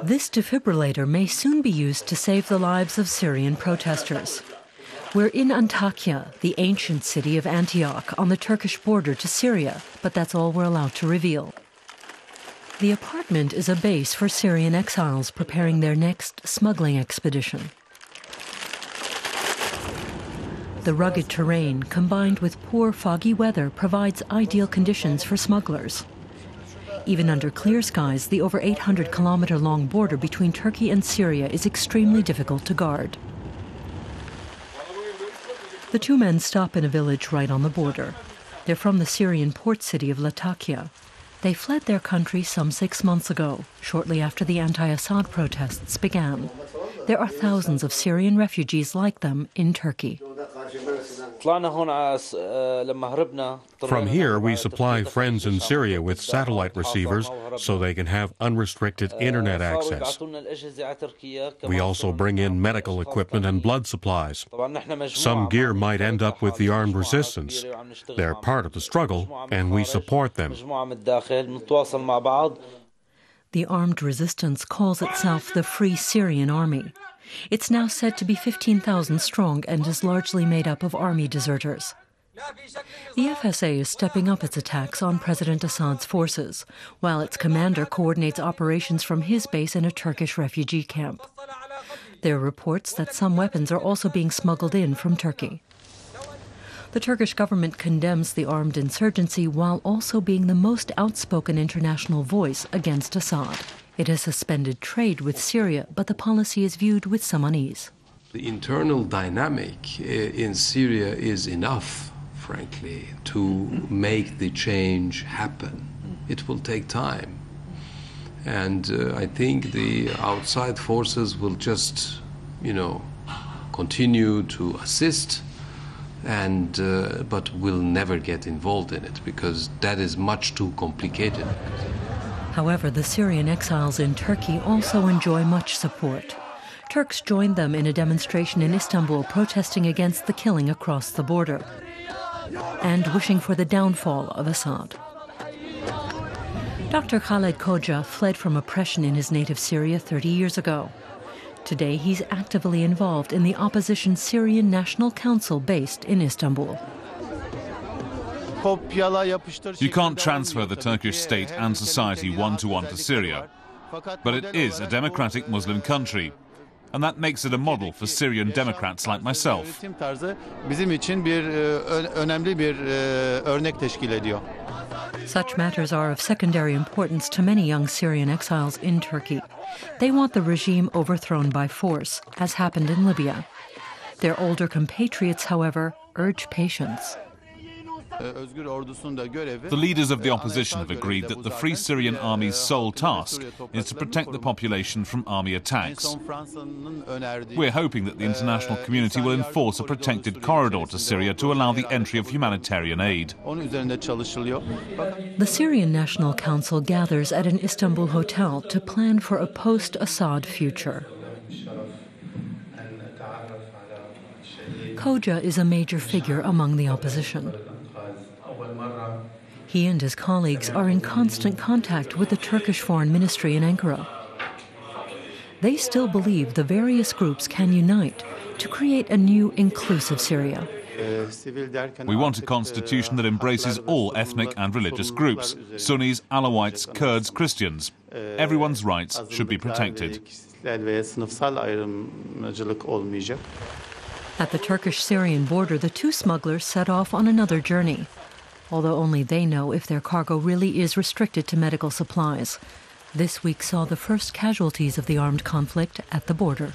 This defibrillator may soon be used to save the lives of Syrian protesters. We're in Antakya, the ancient city of Antioch, on the Turkish border to Syria, but that's all we're allowed to reveal. The apartment is a base for Syrian exiles preparing their next smuggling expedition. The rugged terrain, combined with poor, foggy weather, provides ideal conditions for smugglers. Even under clear skies, the over 800-kilometer-long border between Turkey and Syria is extremely difficult to guard. The two men stop in a village right on the border. They're from the Syrian port city of Latakia. They fled their country some 6 months ago, shortly after the anti-Assad protests began. There are thousands of Syrian refugees like them in Turkey. From here, we supply friends in Syria with satellite receivers so they can have unrestricted internet access. We also bring in medical equipment and blood supplies. Some gear might end up with the armed resistance. They're part of the struggle, and we support them. The armed resistance calls itself the Free Syrian Army. It's now said to be 15,000 strong and is largely made up of army deserters. The FSA is stepping up its attacks on President Assad's forces, while its commander coordinates operations from his base in a Turkish refugee camp. There are reports that some weapons are also being smuggled in from Turkey. The Turkish government condemns the armed insurgency while also being the most outspoken international voice against Assad. It has suspended trade with Syria, but the policy is viewed with some unease. The internal dynamic in Syria is enough, frankly, to make the change happen. It will take time. And I think the outside forces will just, continue to assist, but will never get involved in it because that is much too complicated. However, the Syrian exiles in Turkey also enjoy much support. Turks joined them in a demonstration in Istanbul protesting against the killing across the border and wishing for the downfall of Assad. Dr. Khaled Koja fled from oppression in his native Syria 30 years ago. Today, he's actively involved in the opposition Syrian National Council based in Istanbul. You can't transfer the Turkish state and society one-to-one to Syria, but it is a democratic Muslim country, and that makes it a model for Syrian Democrats like myself. Such matters are of secondary importance to many young Syrian exiles in Turkey. They want the regime overthrown by force, as happened in Libya. Their older compatriots, however, urge patience. The leaders of the opposition have agreed that the Free Syrian Army's sole task is to protect the population from army attacks. We're hoping that the international community will enforce a protected corridor to Syria to allow the entry of humanitarian aid. The Syrian National Council gathers at an Istanbul hotel to plan for a post-Assad future. Koja is a major figure among the opposition. He and his colleagues are in constant contact with the Turkish Foreign Ministry in Ankara. They still believe the various groups can unite to create a new, inclusive Syria. We want a constitution that embraces all ethnic and religious groups, Sunnis, Alawites, Kurds, Christians. Everyone's rights should be protected. At the Turkish-Syrian border, the two smugglers set off on another journey, although only they know if their cargo really is restricted to medical supplies. This week saw the first casualties of the armed conflict at the border.